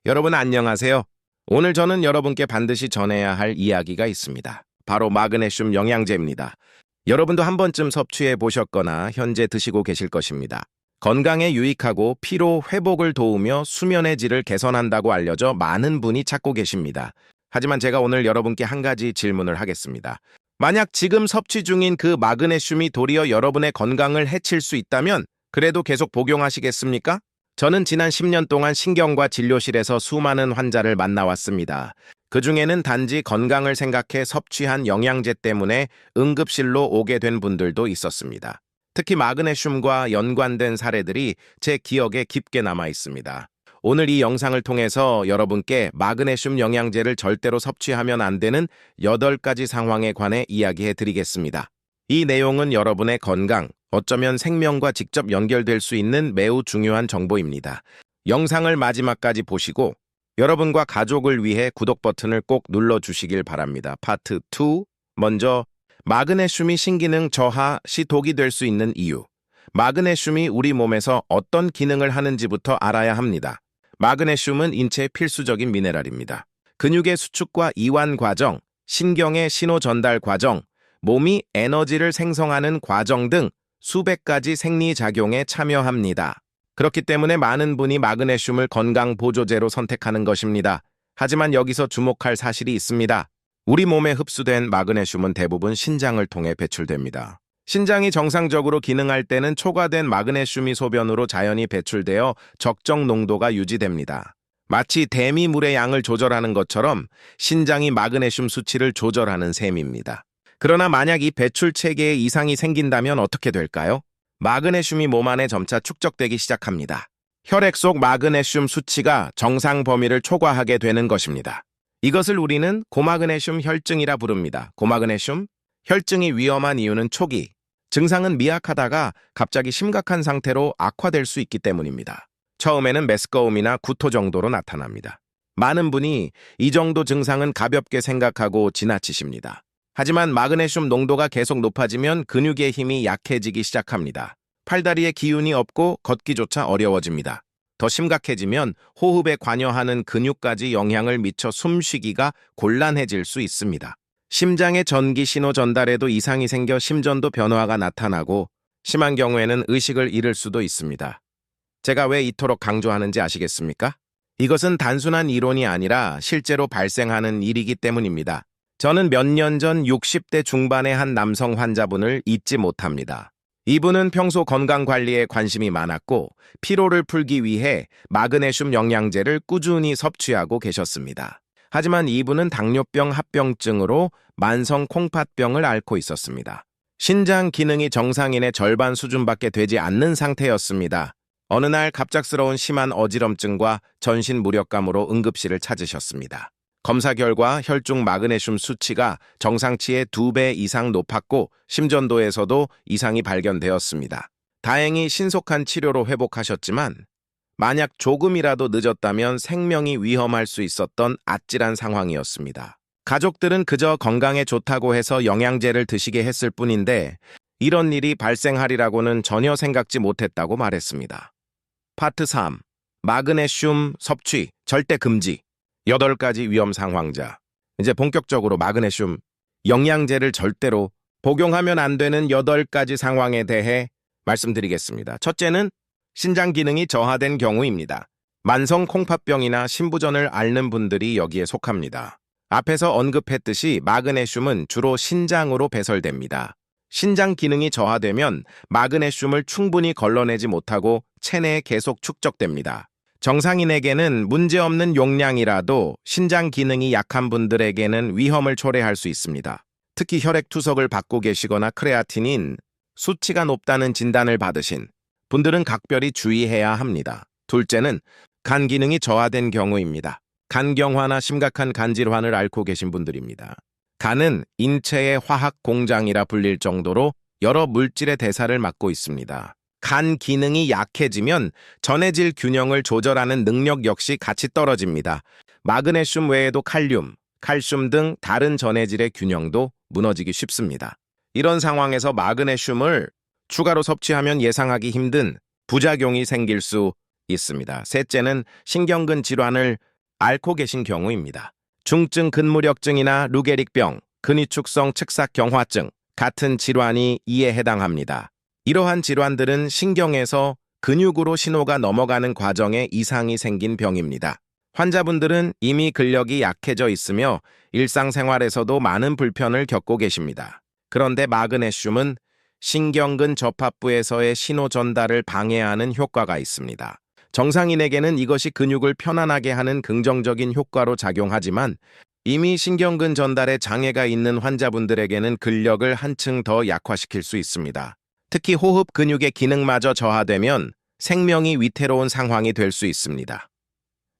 여러분 안녕하세요. 오늘 저는 여러분께 반드시 전해야 할 이야기가 있습니다. 바로 마그네슘 영양제입니다. 여러분도 한 번쯤 섭취해 보셨거나 현재 드시고 계실 것입니다. 건강에 유익하고 피로 회복을 도우며 수면의 질을 개선한다고 알려져 많은 분이 찾고 계십니다. 하지만 제가 오늘 여러분께 한 가지 질문을 하겠습니다. 만약 지금 섭취 중인 그 마그네슘이 도리어 여러분의 건강을 해칠 수 있다면 그래도 계속 복용하시겠습니까? 저는 지난 10년 동안 신경과 진료실에서 수많은 환자를 만나왔습니다. 그중에는 단지 건강을 생각해 섭취한 영양제 때문에 응급실로 오게 된 분들도 있었습니다. 특히 마그네슘과 연관된 사례들이 제 기억에 깊게 남아 있습니다. 오늘 이 영상을 통해서 여러분께 마그네슘 영양제를 절대로 섭취하면 안 되는 8가지 상황에 관해 이야기해 드리겠습니다. 이 내용은 여러분의 건강, 어쩌면 생명과 직접 연결될 수 있는 매우 중요한 정보입니다. 영상을 마지막까지 보시고 여러분과 가족을 위해 구독 버튼을 꼭 눌러주시길 바랍니다. 파트 2, 먼저 마그네슘이 신기능 저하 시 독이 될 수 있는 이유. 마그네슘이 우리 몸에서 어떤 기능을 하는지부터 알아야 합니다. 마그네슘은 인체의 필수적인 미네랄입니다. 근육의 수축과 이완 과정, 신경의 신호 전달 과정, 몸이 에너지를 생성하는 과정 등 수백 가지 생리작용에 참여합니다. 그렇기 때문에 많은 분이 마그네슘을 건강 보조제로 선택하는 것입니다. 하지만 여기서 주목할 사실이 있습니다. 우리 몸에 흡수된 마그네슘은 대부분 신장을 통해 배출됩니다. 신장이 정상적으로 기능할 때는 초과된 마그네슘이 소변으로 자연히 배출되어 적정 농도가 유지됩니다. 마치 대미 물의 양을 조절하는 것처럼 신장이 마그네슘 수치를 조절하는 셈입니다. 그러나 만약 이 배출 체계에 이상이 생긴다면 어떻게 될까요? 마그네슘이 몸 안에 점차 축적되기 시작합니다. 혈액 속 마그네슘 수치가 정상 범위를 초과하게 되는 것입니다. 이것을 우리는 고마그네슘 혈증이라 부릅니다. 고마그네슘 혈증이 위험한 이유는 초기, 증상은 미약하다가 갑자기 심각한 상태로 악화될 수 있기 때문입니다. 처음에는 메스꺼움이나 구토 정도로 나타납니다. 많은 분이 이 정도 증상은 가볍게 생각하고 지나치십니다. 하지만 마그네슘 농도가 계속 높아지면 근육의 힘이 약해지기 시작합니다. 팔다리에 기운이 없고 걷기조차 어려워집니다. 더 심각해지면 호흡에 관여하는 근육까지 영향을 미쳐 숨쉬기가 곤란해질 수 있습니다. 심장의 전기 신호 전달에도 이상이 생겨 심전도 변화가 나타나고 심한 경우에는 의식을 잃을 수도 있습니다. 제가 왜 이토록 강조하는지 아시겠습니까? 이것은 단순한 이론이 아니라 실제로 발생하는 일이기 때문입니다. 저는 몇 년 전 60대 중반의 한 남성 환자분을 잊지 못합니다. 이분은 평소 건강관리에 관심이 많았고 피로를 풀기 위해 마그네슘 영양제를 꾸준히 섭취하고 계셨습니다. 하지만 이분은 당뇨병 합병증으로 만성 콩팥병을 앓고 있었습니다. 신장 기능이 정상인의 절반 수준밖에 되지 않는 상태였습니다. 어느 날 갑작스러운 심한 어지럼증과 전신 무력감으로 응급실을 찾으셨습니다. 검사 결과 혈중 마그네슘 수치가 정상치의 2배 이상 높았고 심전도에서도 이상이 발견되었습니다. 다행히 신속한 치료로 회복하셨지만 만약 조금이라도 늦었다면 생명이 위험할 수 있었던 아찔한 상황이었습니다. 가족들은 그저 건강에 좋다고 해서 영양제를 드시게 했을 뿐인데 이런 일이 발생하리라고는 전혀 생각지 못했다고 말했습니다. 파트 3. 마그네슘 섭취 절대 금지. 8가지 위험 상황자. 이제 본격적으로 마그네슘 영양제를 절대로 복용하면 안 되는 8가지 상황에 대해 말씀드리겠습니다. 첫째는 신장 기능이 저하된 경우입니다. 만성 콩팥병이나 신부전을 앓는 분들이 여기에 속합니다. 앞에서 언급했듯이 마그네슘은 주로 신장으로 배설됩니다. 신장 기능이 저하되면 마그네슘을 충분히 걸러내지 못하고 체내에 계속 축적됩니다. 정상인에게는 문제없는 용량이라도 신장 기능이 약한 분들에게는 위험을 초래할 수 있습니다. 특히 혈액 투석을 받고 계시거나 크레아티닌 수치가 높다는 진단을 받으신 분들은 각별히 주의해야 합니다. 둘째는 간 기능이 저하된 경우입니다. 간경화나 심각한 간질환을 앓고 계신 분들입니다. 간은 인체의 화학 공장이라 불릴 정도로 여러 물질의 대사를 맡고 있습니다. 간 기능이 약해지면 전해질 균형을 조절하는 능력 역시 같이 떨어집니다. 마그네슘 외에도 칼륨, 칼슘 등 다른 전해질의 균형도 무너지기 쉽습니다. 이런 상황에서 마그네슘을 추가로 섭취하면 예상하기 힘든 부작용이 생길 수 있습니다. 셋째는 신경근 질환을 앓고 계신 경우입니다. 중증 근무력증이나 루게릭병, 근위축성 측삭경화증 같은 질환이 이에 해당합니다. 이러한 질환들은 신경에서 근육으로 신호가 넘어가는 과정에 이상이 생긴 병입니다. 환자분들은 이미 근력이 약해져 있으며 일상생활에서도 많은 불편을 겪고 계십니다. 그런데 마그네슘은 신경근 접합부에서의 신호 전달을 방해하는 효과가 있습니다. 정상인에게는 이것이 근육을 편안하게 하는 긍정적인 효과로 작용하지만 이미 신경근 전달에 장애가 있는 환자분들에게는 근력을 한층 더 약화시킬 수 있습니다. 특히 호흡 근육의 기능마저 저하되면 생명이 위태로운 상황이 될 수 있습니다.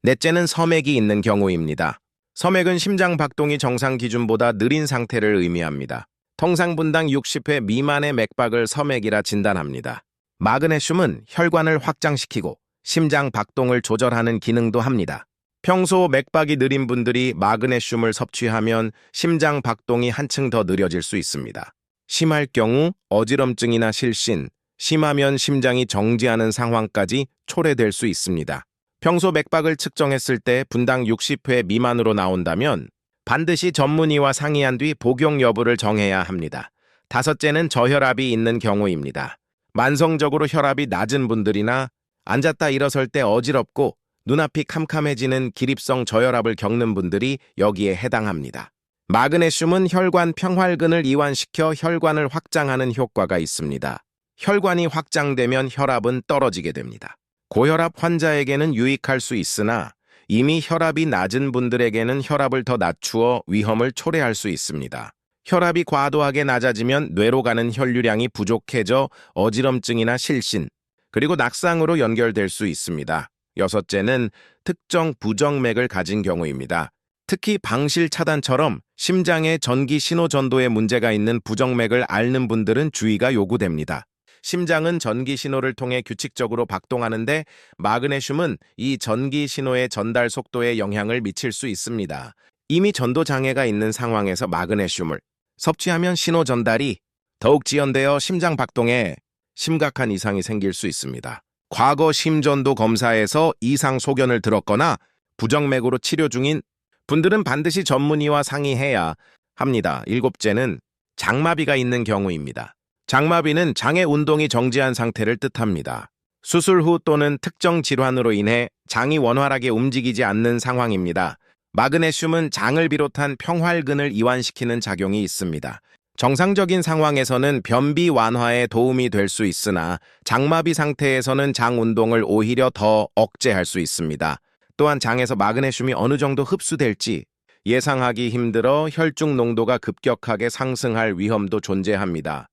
넷째는 섬액이 있는 경우입니다. 섬액은 심장 박동이 정상 기준보다 느린 상태를 의미합니다. 통상 분당 60회 미만의 맥박을 섬액이라 진단합니다. 마그네슘은 혈관을 확장시키고 심장 박동을 조절하는 기능도 합니다. 평소 맥박이 느린 분들이 마그네슘을 섭취하면 심장 박동이 한층 더 느려질 수 있습니다. 심할 경우 어지럼증이나 실신, 심하면 심장이 정지하는 상황까지 초래될 수 있습니다. 평소 맥박을 측정했을 때 분당 60회 미만으로 나온다면 반드시 전문의와 상의한 뒤 복용 여부를 정해야 합니다. 다섯째는 저혈압이 있는 경우입니다. 만성적으로 혈압이 낮은 분들이나 앉았다 일어설 때 어지럽고 눈앞이 캄캄해지는 기립성 저혈압을 겪는 분들이 여기에 해당합니다. 마그네슘은 혈관 평활근을 이완시켜 혈관을 확장하는 효과가 있습니다. 혈관이 확장되면 혈압은 떨어지게 됩니다. 고혈압 환자에게는 유익할 수 있으나 이미 혈압이 낮은 분들에게는 혈압을 더 낮추어 위험을 초래할 수 있습니다. 혈압이 과도하게 낮아지면 뇌로 가는 혈류량이 부족해져 어지럼증이나 실신, 그리고 낙상으로 연결될 수 있습니다. 여섯째는 특정 부정맥을 가진 경우입니다. 특히 방실 차단처럼 심장의 전기 신호 전도에 문제가 있는 부정맥을 앓는 분들은 주의가 요구됩니다. 심장은 전기 신호를 통해 규칙적으로 박동하는데 마그네슘은 이 전기 신호의 전달 속도에 영향을 미칠 수 있습니다. 이미 전도 장애가 있는 상황에서 마그네슘을 섭취하면 신호 전달이 더욱 지연되어 심장 박동에 심각한 이상이 생길 수 있습니다. 과거 심전도 검사에서 이상 소견을 들었거나 부정맥으로 치료 중인 분들은 반드시 전문의와 상의해야 합니다. 일곱째는 장마비가 있는 경우입니다. 장마비는 장의 운동이 정지한 상태를 뜻합니다. 수술 후 또는 특정 질환으로 인해 장이 원활하게 움직이지 않는 상황입니다. 마그네슘은 장을 비롯한 평활근을 이완시키는 작용이 있습니다. 정상적인 상황에서는 변비 완화에 도움이 될 수 있으나 장마비 상태에서는 장 운동을 오히려 더 억제할 수 있습니다. 또한 장에서 마그네슘이 어느 정도 흡수될지 예상하기 힘들어 혈중 농도가 급격하게 상승할 위험도 존재합니다.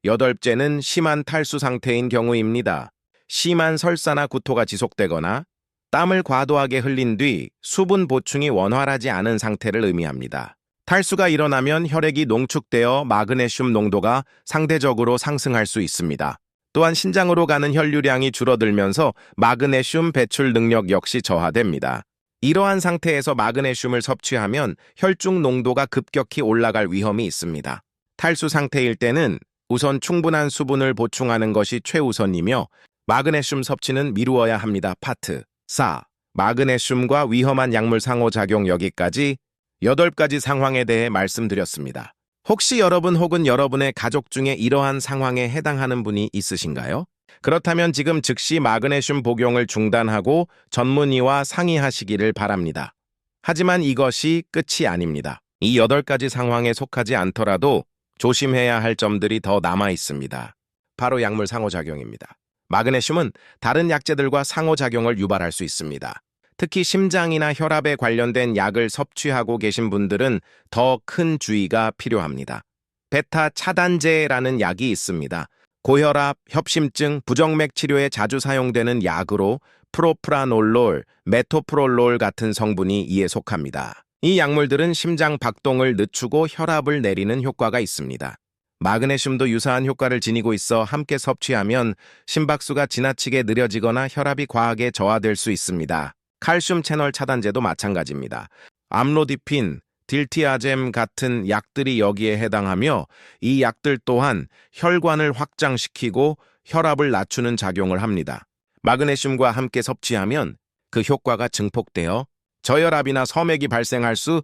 여덟째는 심한 탈수 상태인 경우입니다. 심한 설사나 구토가 지속되거나 땀을 과도하게 흘린 뒤 수분 보충이 원활하지 않은 상태를 의미합니다. 탈수가 일어나면 혈액이 농축되어 마그네슘 농도가 상대적으로 상승할 수 있습니다. 또한 신장으로 가는 혈류량이 줄어들면서 마그네슘 배출 능력 역시 저하됩니다. 이러한 상태에서 마그네슘을 섭취하면 혈중 농도가 급격히 올라갈 위험이 있습니다. 탈수 상태일 때는 우선 충분한 수분을 보충하는 것이 최우선이며 마그네슘 섭취는 미루어야 합니다. 파트 4. 마그네슘과 위험한 약물 상호작용. 여기까지 8가지 상황에 대해 말씀드렸습니다. 혹시 여러분 혹은 여러분의 가족 중에 이러한 상황에 해당하는 분이 있으신가요? 그렇다면 지금 즉시 마그네슘 복용을 중단하고 전문의와 상의하시기를 바랍니다. 하지만 이것이 끝이 아닙니다. 이 8가지 상황에 속하지 않더라도 조심해야 할 점들이 더 남아 있습니다. 바로 약물 상호작용입니다. 마그네슘은 다른 약제들과 상호작용을 유발할 수 있습니다. 특히 심장이나 혈압에 관련된 약을 섭취하고 계신 분들은 더 큰 주의가 필요합니다. 베타 차단제라는 약이 있습니다. 고혈압, 협심증, 부정맥 치료에 자주 사용되는 약으로 프로프라놀롤, 메토프롤롤 같은 성분이 이에 속합니다. 이 약물들은 심장 박동을 늦추고 혈압을 내리는 효과가 있습니다. 마그네슘도 유사한 효과를 지니고 있어 함께 섭취하면 심박수가 지나치게 느려지거나 혈압이 과하게 저하될 수 있습니다. 칼슘 채널 차단제도 마찬가지입니다. 암로디핀, 딜티아젬 같은 약들이 여기에 해당하며 이 약들 또한 혈관을 확장시키고 혈압을 낮추는 작용을 합니다. 마그네슘과 함께 섭취하면 그 효과가 증폭되어 저혈압이나 섬액이 발생할 수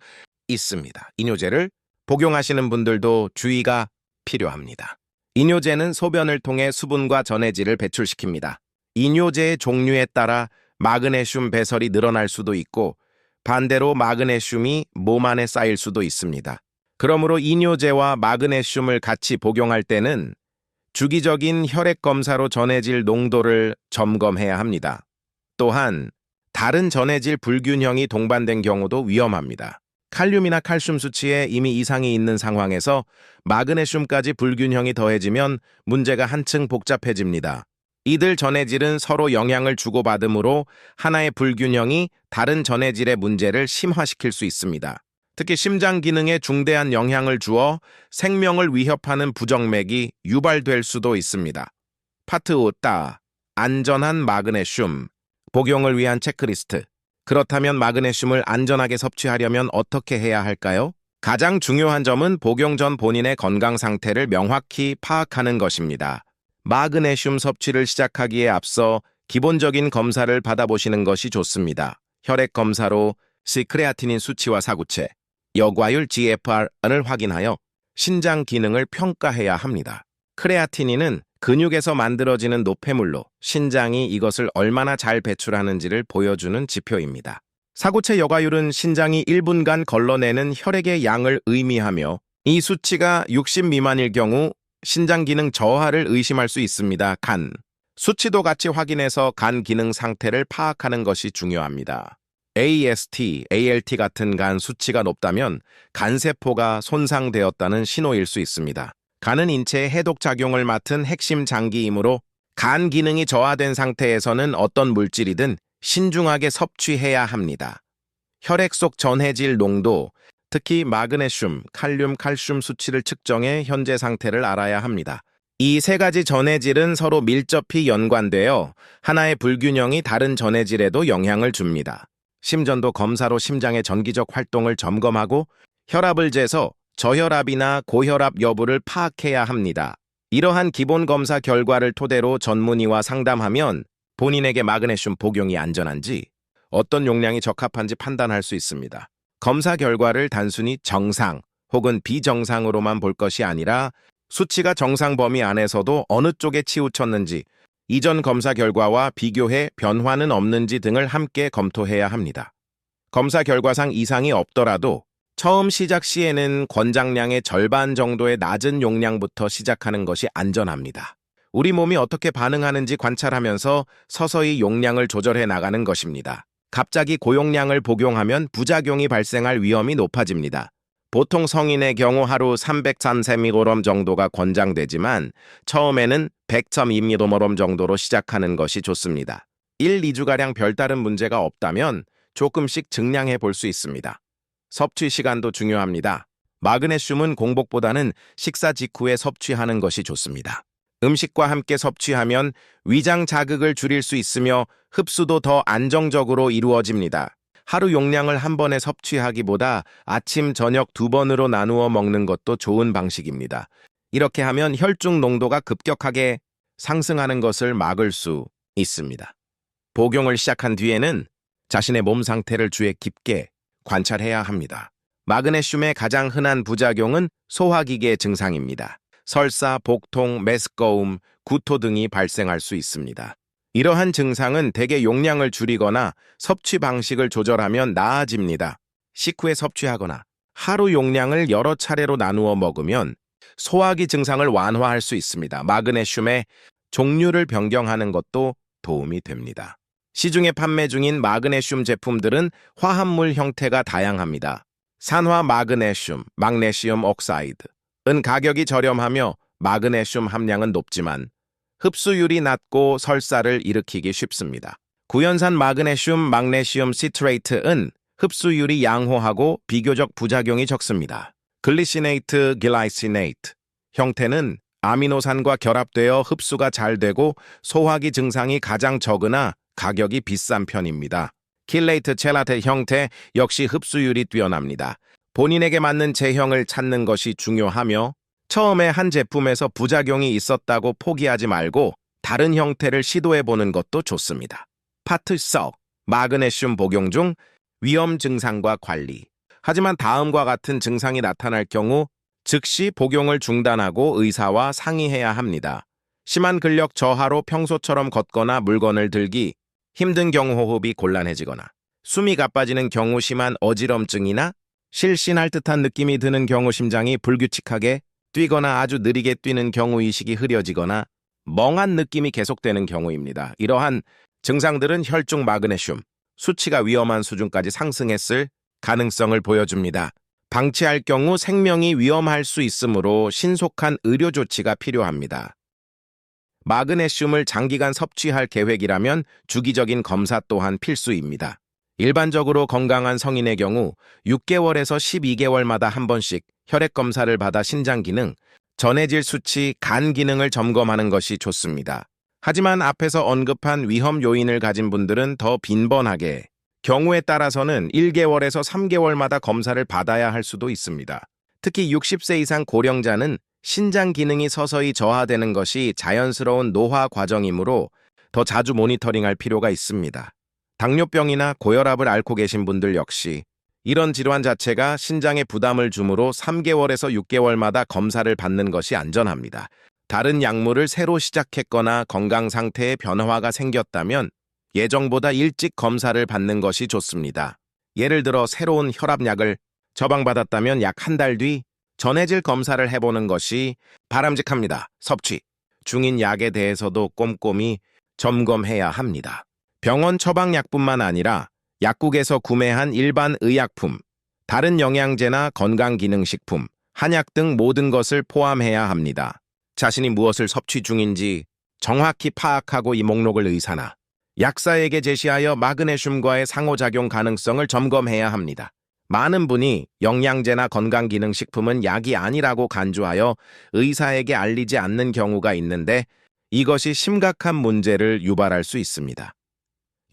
있습니다. 이뇨제를 복용하시는 분들도 주의가 필요합니다. 이뇨제는 소변을 통해 수분과 전해질을 배출시킵니다. 이뇨제의 종류에 따라 마그네슘 배설이 늘어날 수도 있고 반대로 마그네슘이 몸 안에 쌓일 수도 있습니다. 그러므로 이뇨제와 마그네슘을 같이 복용할 때는 주기적인 혈액 검사로 전해질 농도를 점검해야 합니다. 또한 다른 전해질 불균형이 동반된 경우도 위험합니다. 칼륨이나 칼슘 수치에 이미 이상이 있는 상황에서 마그네슘까지 불균형이 더해지면 문제가 한층 복잡해집니다. 이들 전해질은 서로 영향을 주고받으므로 하나의 불균형이 다른 전해질의 문제를 심화시킬 수 있습니다. 특히 심장 기능에 중대한 영향을 주어 생명을 위협하는 부정맥이 유발될 수도 있습니다. 파트 5. 안전한 마그네슘 복용을 위한 체크리스트. 그렇다면 마그네슘을 안전하게 섭취하려면 어떻게 해야 할까요? 가장 중요한 점은 복용 전 본인의 건강 상태를 명확히 파악하는 것입니다. 마그네슘 섭취를 시작하기에 앞서 기본적인 검사를 받아보시는 것이 좋습니다. 혈액 검사로 크레아티닌 수치와 사구체, 여과율 GFR을 확인하여 신장 기능을 평가해야 합니다. 크레아티닌은 근육에서 만들어지는 노폐물로 신장이 이것을 얼마나 잘 배출하는지를 보여주는 지표입니다. 사구체 여과율은 신장이 1분간 걸러내는 혈액의 양을 의미하며 이 수치가 60 미만일 경우 신장 기능 저하를 의심할 수 있습니다. 간 수치도 같이 확인해서 간 기능 상태를 파악하는 것이 중요합니다. AST, ALT 같은 간 수치가 높다면 간세포가 손상되었다는 신호일 수 있습니다. 간은 인체의 해독 작용을 맡은 핵심 장기이므로 간 기능이 저하된 상태에서는 어떤 물질이든 신중하게 섭취해야 합니다. 혈액 속 전해질 농도, 특히 마그네슘, 칼륨, 칼슘 수치를 측정해 현재 상태를 알아야 합니다. 이 세 가지 전해질은 서로 밀접히 연관되어 하나의 불균형이 다른 전해질에도 영향을 줍니다. 심전도 검사로 심장의 전기적 활동을 점검하고 혈압을 재서 저혈압이나 고혈압 여부를 파악해야 합니다. 이러한 기본 검사 결과를 토대로 전문의와 상담하면 본인에게 마그네슘 복용이 안전한지, 어떤 용량이 적합한지 판단할 수 있습니다. 검사 결과를 단순히 정상 혹은 비정상으로만 볼 것이 아니라 수치가 정상 범위 안에서도 어느 쪽에 치우쳤는지, 이전 검사 결과와 비교해 변화는 없는지 등을 함께 검토해야 합니다. 검사 결과상 이상이 없더라도 처음 시작 시에는 권장량의 절반 정도의 낮은 용량부터 시작하는 것이 안전합니다. 우리 몸이 어떻게 반응하는지 관찰하면서 서서히 용량을 조절해 나가는 것입니다. 갑자기 고용량을 복용하면 부작용이 발생할 위험이 높아집니다. 보통 성인의 경우 하루 303mg 정도가 권장되지만 처음에는 100.2mg 정도로 시작하는 것이 좋습니다. 1, 2주가량 별다른 문제가 없다면 조금씩 증량해 볼 수 있습니다. 섭취 시간도 중요합니다. 마그네슘은 공복보다는 식사 직후에 섭취하는 것이 좋습니다. 음식과 함께 섭취하면 위장 자극을 줄일 수 있으며 흡수도 더 안정적으로 이루어집니다. 하루 용량을 한 번에 섭취하기보다 아침, 저녁 2번으로 나누어 먹는 것도 좋은 방식입니다. 이렇게 하면 혈중 농도가 급격하게 상승하는 것을 막을 수 있습니다. 복용을 시작한 뒤에는 자신의 몸 상태를 주의 깊게 관찰해야 합니다. 마그네슘의 가장 흔한 부작용은 소화기계 증상입니다. 설사, 복통, 메스꺼움, 구토 등이 발생할 수 있습니다. 이러한 증상은 대개 용량을 줄이거나 섭취 방식을 조절하면 나아집니다. 식후에 섭취하거나 하루 용량을 여러 차례로 나누어 먹으면 소화기 증상을 완화할 수 있습니다. 마그네슘의 종류를 변경하는 것도 도움이 됩니다. 시중에 판매 중인 마그네슘 제품들은 화합물 형태가 다양합니다. 산화 마그네슘, magnesium oxide은 가격이 저렴하며 마그네슘 함량은 높지만 흡수율이 낮고 설사를 일으키기 쉽습니다. 구연산 마그네슘, magnesium citrate은 흡수율이 양호하고 비교적 부작용이 적습니다. 글리시네이트, 길라이시네이트 형태는 아미노산과 결합되어 흡수가 잘 되고 소화기 증상이 가장 적으나 가격이 비싼 편입니다. 킬레이트 첼라테 형태 역시 흡수율이 뛰어납니다. 본인에게 맞는 제형을 찾는 것이 중요하며 처음에 한 제품에서 부작용이 있었다고 포기하지 말고 다른 형태를 시도해보는 것도 좋습니다. 파트 4. 마그네슘 복용 중 위험 증상과 관리. 하지만 다음과 같은 증상이 나타날 경우 즉시 복용을 중단하고 의사와 상의해야 합니다. 심한 근력 저하로 평소처럼 걷거나 물건을 들기 힘든 경우, 호흡이 곤란해지거나 숨이 가빠지는 경우, 심한 어지럼증이나 실신할 듯한 느낌이 드는 경우, 심장이 불규칙하게 뛰거나 아주 느리게 뛰는 경우, 의식이 흐려지거나 멍한 느낌이 계속되는 경우입니다. 이러한 증상들은 혈중 마그네슘 수치가 위험한 수준까지 상승했을 가능성을 보여줍니다. 방치할 경우 생명이 위험할 수 있으므로 신속한 의료 조치가 필요합니다. 마그네슘을 장기간 섭취할 계획이라면 주기적인 검사 또한 필수입니다. 일반적으로 건강한 성인의 경우 6개월에서 12개월마다 한 번씩 혈액 검사를 받아 신장 기능, 전해질 수치, 간 기능을 점검하는 것이 좋습니다. 하지만 앞에서 언급한 위험 요인을 가진 분들은 더 빈번하게, 경우에 따라서는 1개월에서 3개월마다 검사를 받아야 할 수도 있습니다. 특히 60세 이상 고령자는 신장 기능이 서서히 저하되는 것이 자연스러운 노화 과정이므로 더 자주 모니터링할 필요가 있습니다. 당뇨병이나 고혈압을 앓고 계신 분들 역시 이런 질환 자체가 신장에 부담을 주므로 3개월에서 6개월마다 검사를 받는 것이 안전합니다. 다른 약물을 새로 시작했거나 건강 상태에 변화가 생겼다면 예정보다 일찍 검사를 받는 것이 좋습니다. 예를 들어 새로운 혈압약을 처방받았다면 약 한 달 뒤 전해질 검사를 해보는 것이 바람직합니다. 섭취 중인 약에 대해서도 꼼꼼히 점검해야 합니다. 병원 처방약뿐만 아니라 약국에서 구매한 일반 의약품, 다른 영양제나 건강기능식품, 한약 등 모든 것을 포함해야 합니다. 자신이 무엇을 섭취 중인지 정확히 파악하고 이 목록을 의사나 약사에게 제시하여 마그네슘과의 상호작용 가능성을 점검해야 합니다. 많은 분이 영양제나 건강기능식품은 약이 아니라고 간주하여 의사에게 알리지 않는 경우가 있는데 이것이 심각한 문제를 유발할 수 있습니다.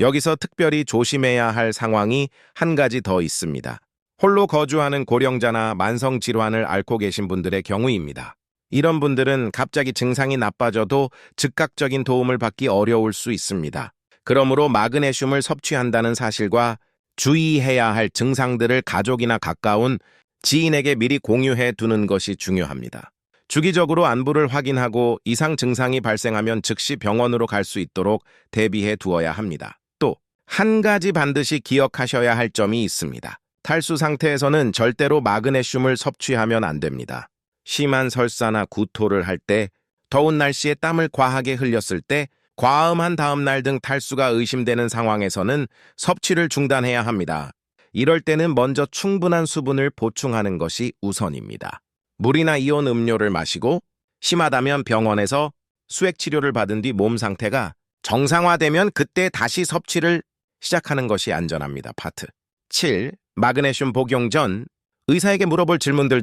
여기서 특별히 조심해야 할 상황이 한 가지 더 있습니다. 홀로 거주하는 고령자나 만성질환을 앓고 계신 분들의 경우입니다. 이런 분들은 갑자기 증상이 나빠져도 즉각적인 도움을 받기 어려울 수 있습니다. 그러므로 마그네슘을 섭취한다는 사실과 주의해야 할 증상들을 가족이나 가까운 지인에게 미리 공유해 두는 것이 중요합니다. 주기적으로 안부를 확인하고 이상 증상이 발생하면 즉시 병원으로 갈 수 있도록 대비해 두어야 합니다. 또 한 가지 반드시 기억하셔야 할 점이 있습니다. 탈수 상태에서는 절대로 마그네슘을 섭취하면 안 됩니다. 심한 설사나 구토를 할 때, 더운 날씨에 땀을 과하게 흘렸을 때, 과음한 다음 날 등 탈수가 의심되는 상황에서는 섭취를 중단해야 합니다. 이럴 때는 먼저 충분한 수분을 보충하는 것이 우선입니다. 물이나 이온 음료를 마시고 심하다면 병원에서 수액 치료를 받은 뒤 몸 상태가 정상화되면 그때 다시 섭취를 시작하는 것이 안전합니다. 파트 7. 마그네슘 복용 전 의사에게 물어볼 질문들.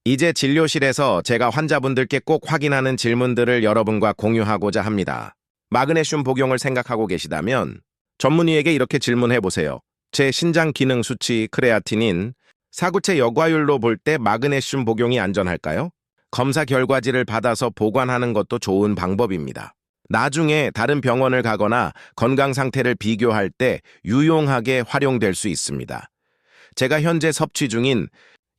이제 진료실에서 제가 환자분들께 꼭 확인하는 질문들을 여러분과 공유하고자 합니다. 마그네슘 복용을 생각하고 계시다면 전문의에게 이렇게 질문해 보세요. 제 신장 기능 수치 크레아티닌, 사구체 역과율로 볼 때 마그네슘 복용이 안전할까요? 검사 결과지를 받아서 보관하는 것도 좋은 방법입니다. 나중에 다른 병원을 가거나 건강 상태를 비교할 때 유용하게 활용될 수 있습니다. 제가 현재 섭취 중인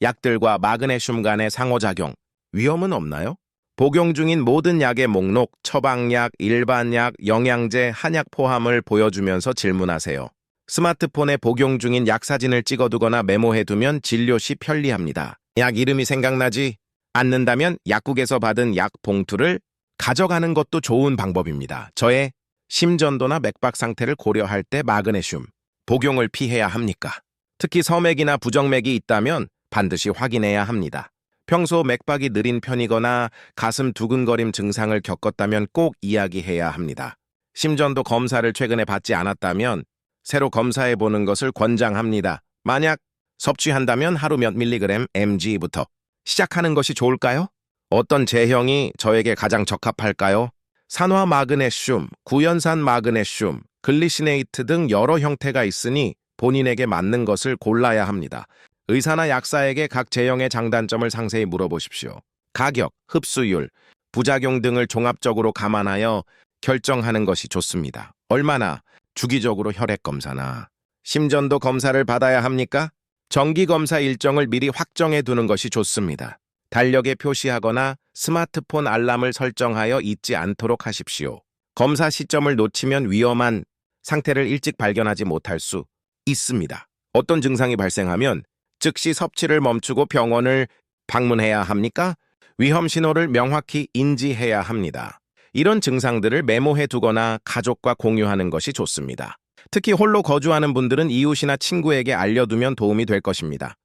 약들과 마그네슘 간의 상호작용, 위험은 없나요? 복용 중인 모든 약의 목록, 처방약, 일반약, 영양제, 한약 포함을 보여주면서 질문하세요. 스마트폰에 복용 중인 약 사진을 찍어두거나 메모해두면 진료 시 편리합니다. 약 이름이 생각나지 않는다면 약국에서 받은 약 봉투를 가져가는 것도 좋은 방법입니다. 저의 심전도나 맥박 상태를 고려할 때 마그네슘 복용을 피해야 합니까? 특히 서맥이나 부정맥이 있다면 반드시 확인해야 합니다. 평소 맥박이 느린 편이거나 가슴 두근거림 증상을 겪었다면 꼭 이야기해야 합니다. 심전도 검사를 최근에 받지 않았다면 새로 검사해보는 것을 권장합니다. 만약 섭취한다면 하루 몇 밀리그램 mg부터 시작하는 것이 좋을까요? 어떤 제형이 저에게 가장 적합할까요? 산화 마그네슘, 구연산 마그네슘, 글리시네이트 등 여러 형태가 있으니 본인에게 맞는 것을 골라야 합니다. 의사나 약사에게 각 제형의 장단점을 상세히 물어보십시오. 가격, 흡수율, 부작용 등을 종합적으로 감안하여 결정하는 것이 좋습니다. 얼마나 주기적으로 혈액 검사나 심전도 검사를 받아야 합니까? 정기 검사 일정을 미리 확정해 두는 것이 좋습니다. 달력에 표시하거나 스마트폰 알람을 설정하여 잊지 않도록 하십시오. 검사 시점을 놓치면 위험한 상태를 일찍 발견하지 못할 수 있습니다. 어떤 증상이 발생하면 즉시 섭취를 멈추고 병원을 방문해야 합니까? 위험 신호를 명확히 인지해야 합니다. 이런 증상들을 메모해 두거나 가족과 공유하는 것이 좋습니다. 특히 홀로 거주하는 분들은 이웃이나 친구에게 알려두면 도움이 될 것입니다.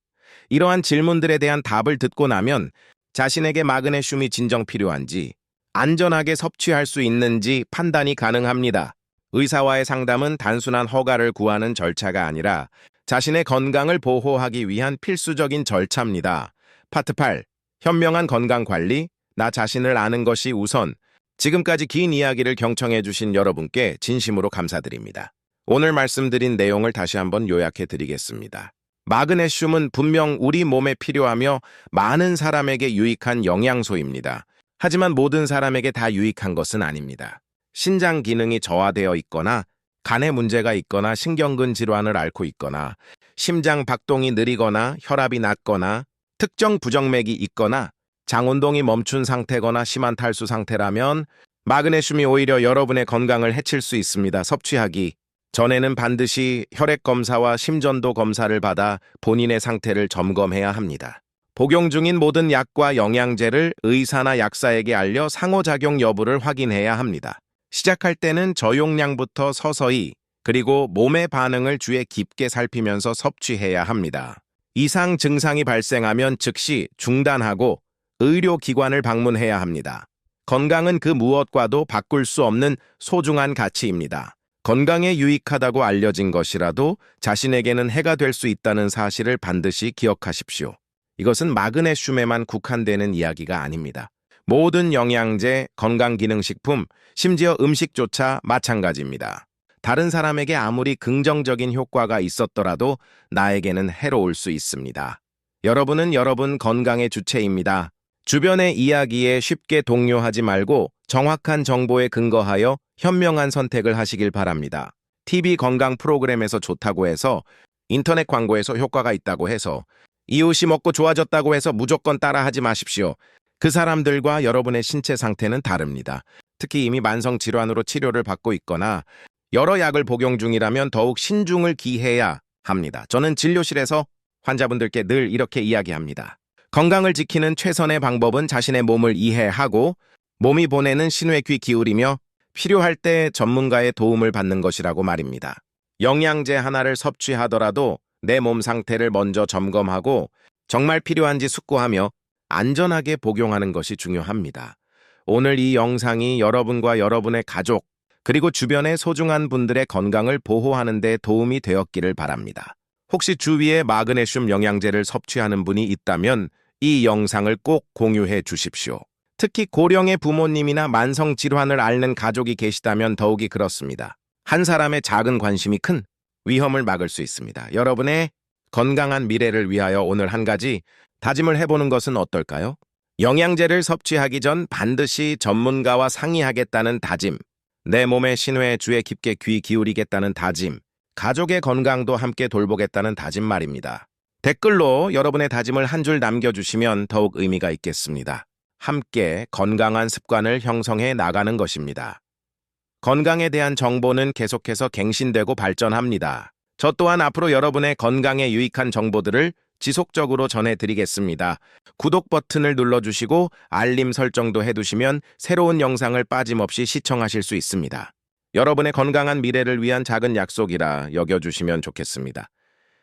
이러한 질문들에 대한 답을 듣고 나면 자신에게 마그네슘이 진정 필요한지, 안전하게 섭취할 수 있는지 판단이 가능합니다. 의사와의 상담은 단순한 허가를 구하는 절차가 아니라 자신의 건강을 보호하기 위한 필수적인 절차입니다. 파트 8. 현명한 건강관리, 나 자신을 아는 것이 우선. 지금까지 긴 이야기를 경청해 주신 여러분께 진심으로 감사드립니다. 오늘 말씀드린 내용을 다시 한번 요약해 드리겠습니다. 마그네슘은 분명 우리 몸에 필요하며 많은 사람에게 유익한 영양소입니다. 하지만 모든 사람에게 다 유익한 것은 아닙니다. 신장 기능이 저하되어 있거나 간에 문제가 있거나 신경근 질환을 앓고 있거나 심장 박동이 느리거나 혈압이 낮거나 특정 부정맥이 있거나 장운동이 멈춘 상태거나 심한 탈수 상태라면 마그네슘이 오히려 여러분의 건강을 해칠 수 있습니다. 섭취하기 전에는 반드시 혈액 검사와 심전도 검사를 받아 본인의 상태를 점검해야 합니다. 복용 중인 모든 약과 영양제를 의사나 약사에게 알려 상호작용 여부를 확인해야 합니다. 시작할 때는 저용량부터 서서히 그리고 몸의 반응을 주의 깊게 살피면서 섭취해야 합니다. 이상 증상이 발생하면 즉시 중단하고 의료기관을 방문해야 합니다. 건강은 그 무엇과도 바꿀 수 없는 소중한 가치입니다. 건강에 유익하다고 알려진 것이라도 자신에게는 해가 될 수 있다는 사실을 반드시 기억하십시오. 이것은 마그네슘에만 국한되는 이야기가 아닙니다. 모든 영양제, 건강기능식품, 심지어 음식조차 마찬가지입니다. 다른 사람에게 아무리 긍정적인 효과가 있었더라도 나에게는 해로울 수 있습니다. 여러분은 여러분 건강의 주체입니다. 주변의 이야기에 쉽게 동요하지 말고 정확한 정보에 근거하여 현명한 선택을 하시길 바랍니다. TV 건강 프로그램에서 좋다고 해서, 인터넷 광고에서 효과가 있다고 해서, 이웃이 먹고 좋아졌다고 해서 무조건 따라하지 마십시오. 그 사람들과 여러분의 신체 상태는 다릅니다. 특히 이미 만성 질환으로 치료를 받고 있거나 여러 약을 복용 중이라면 더욱 신중을 기해야 합니다. 저는 진료실에서 환자분들께 늘 이렇게 이야기합니다. 건강을 지키는 최선의 방법은 자신의 몸을 이해하고 몸이 보내는 신호에 귀 기울이며 필요할 때 전문가의 도움을 받는 것이라고 말입니다. 영양제 하나를 섭취하더라도 내 몸 상태를 먼저 점검하고 정말 필요한지 숙고하며 안전하게 복용하는 것이 중요합니다. 오늘 이 영상이 여러분과 여러분의 가족, 그리고 주변의 소중한 분들의 건강을 보호하는 데 도움이 되었기를 바랍니다. 혹시 주위에 마그네슘 영양제를 섭취하는 분이 있다면 이 영상을 꼭 공유해 주십시오. 특히 고령의 부모님이나 만성 질환을 앓는 가족이 계시다면 더욱이 그렇습니다. 한 사람의 작은 관심이 큰 위험을 막을 수 있습니다. 여러분의 건강한 미래를 위하여 오늘 한 가지 다짐을 해보는 것은 어떨까요? 영양제를 섭취하기 전 반드시 전문가와 상의하겠다는 다짐, 내 몸의 신호에 주의 깊게 귀 기울이겠다는 다짐, 가족의 건강도 함께 돌보겠다는 다짐 말입니다. 댓글로 여러분의 다짐을 한 줄 남겨주시면 더욱 의미가 있겠습니다. 함께 건강한 습관을 형성해 나가는 것입니다. 건강에 대한 정보는 계속해서 갱신되고 발전합니다. 저 또한 앞으로 여러분의 건강에 유익한 정보들을 지속적으로 전해드리겠습니다. 구독 버튼을 눌러주시고 알림 설정도 해두시면 새로운 영상을 빠짐없이 시청하실 수 있습니다. 여러분의 건강한 미래를 위한 작은 약속이라 여겨주시면 좋겠습니다.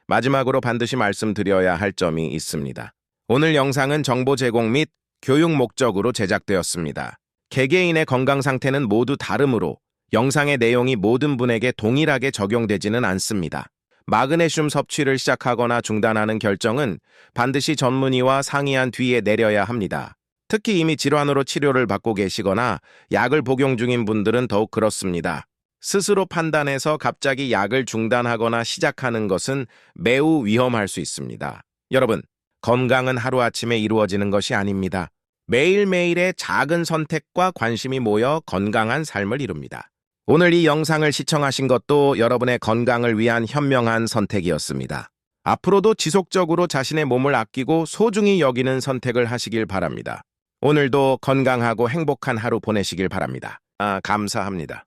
마지막으로 반드시 말씀드려야 할 점이 있습니다. 오늘 영상은 정보 제공 및 교육 목적으로 제작되었습니다. 개개인의 건강 상태는 모두 다르므로 영상의 내용이 모든 분에게 동일하게 적용되지는 않습니다. 마그네슘 섭취를 시작하거나 중단하는 결정은 반드시 전문의와 상의한 뒤에 내려야 합니다. 특히 이미 질환으로 치료를 받고 계시거나 약을 복용 중인 분들은 더욱 그렇습니다. 스스로 판단해서 갑자기 약을 중단하거나 시작하는 것은 매우 위험할 수 있습니다. 여러분, 건강은 하루아침에 이루어지는 것이 아닙니다. 매일매일의 작은 선택과 관심이 모여 건강한 삶을 이룹니다. 오늘 이 영상을 시청하신 것도 여러분의 건강을 위한 현명한 선택이었습니다. 앞으로도 지속적으로 자신의 몸을 아끼고 소중히 여기는 선택을 하시길 바랍니다. 오늘도 건강하고 행복한 하루 보내시길 바랍니다. 감사합니다.